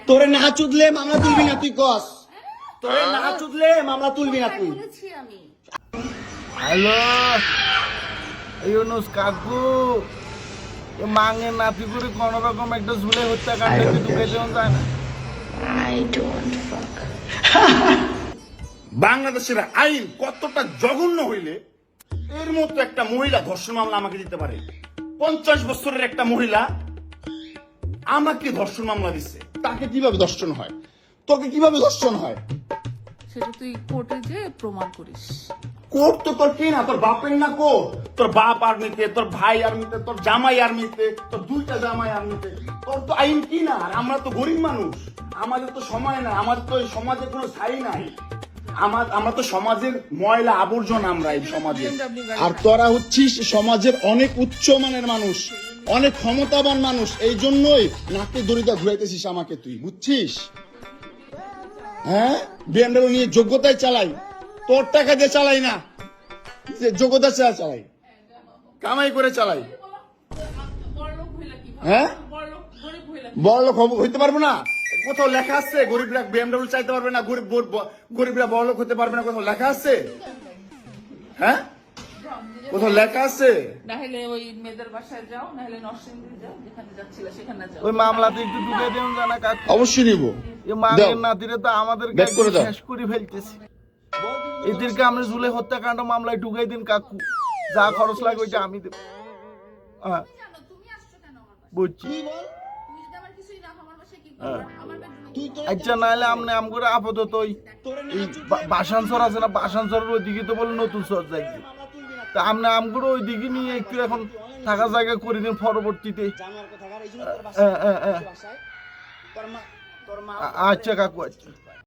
তোরে না চুদলে মামলা তুলবি না তুই কস, তোরে না চুদলে মামলা তুলবি না তুই। হ্যালো ইউনুস কাকু, মাঙের নাতি করে কোন রকম একটা ঝুলে হত্যাকাণ্ড ঢুকে যেমন যায় না। বাংলাদেশের আইন কতটা জঘন্য হইলে এর মতো একটা মহিলা ধর্ষণ মামলা আমাকে দিতে পারে? 50 বছরের একটা মহিলা আমাকে ধর্ষণ মামলা দিচ্ছে। তাকে কিভাবে ধর্ষণ হয়, তোকে কিভাবে ধর্ষণ হয় সেটা তুই কোর্টে যে প্রমাণ করিস। কোর্ট তো তোর কি না, তোর বাপের না কোর্ট? তোর বাপ আর্মিতে, তোর ভাই আর্মিতে, তোর জামাই আর্মিতে, তোর 2টা জামাই আর্মিতে। তোর তো আইন কি না? আর আমরা তো গরিব মানুষ, আমাদের তো সময় নাই, আমাদের তো এই সমাজে কোনো ছাই নাই। আমরা তো সমাজের ময়লা আবর্জনা, আমরা এই সমাজে। আর তোরা হচ্ছিস সমাজের অনেক উচ্চ মানের মানুষ, অনেক ক্ষমতাবান মানুষ, এই জন্যই নাকে দড়িটা ঘুরাইতেছিস আমাকে তুই, বুঝছিস? হ্যাঁ, বিএমডব্লিউ নিয়ে যোগ্যতায় চালাই, তোর টাকা দিয়ে চালাই না, যোগ্যতা চালাই, কামাই করে চালাই। হ্যাঁ, বড় লোক হইতে পারবো না? কোথাও লেখা আছে গরিবরা বিএমডব্লিউ চাইতে পারবে না, গরিবরা বড় লোক হতে পারবে না? কোথাও লেখা আছে? হ্যাঁ, কোথাও লেখা আছে? নাহলে ওই মেয়েদের বাসায় যাও, নাহলে নরসিংদী যাও, যেখানে যাচ্ছিলে সেখানে যাও। ওই মামলাতে একটু ঢুকে দেন জানা কাকু। অবশ্যই নিব। এই মাঙের নাতিরে তো আমাদের ব্যাক করে দাও। শেষ করে ফেলতেছি। এদেরকে আমরা ঝুলে হত্যাকাণ্ড মামলায় ঢুকাই দিন কাকু, যা খরচ লাগে ওইটা আমি দেব। হ্যাঁ বুঝছি। আচ্ছা নাহলে আপনি আম করে আপাতত ওই বাসানসর আছে না, বাসানসরের ওইদিকে তো বলে নতুন সর যাই, তা আপনি আম করে ওইদিকে নিয়ে একটু এখন থাকা জায়গা করে দিন পরবর্তীতে। আচ্ছা কাকু, আচ্ছা।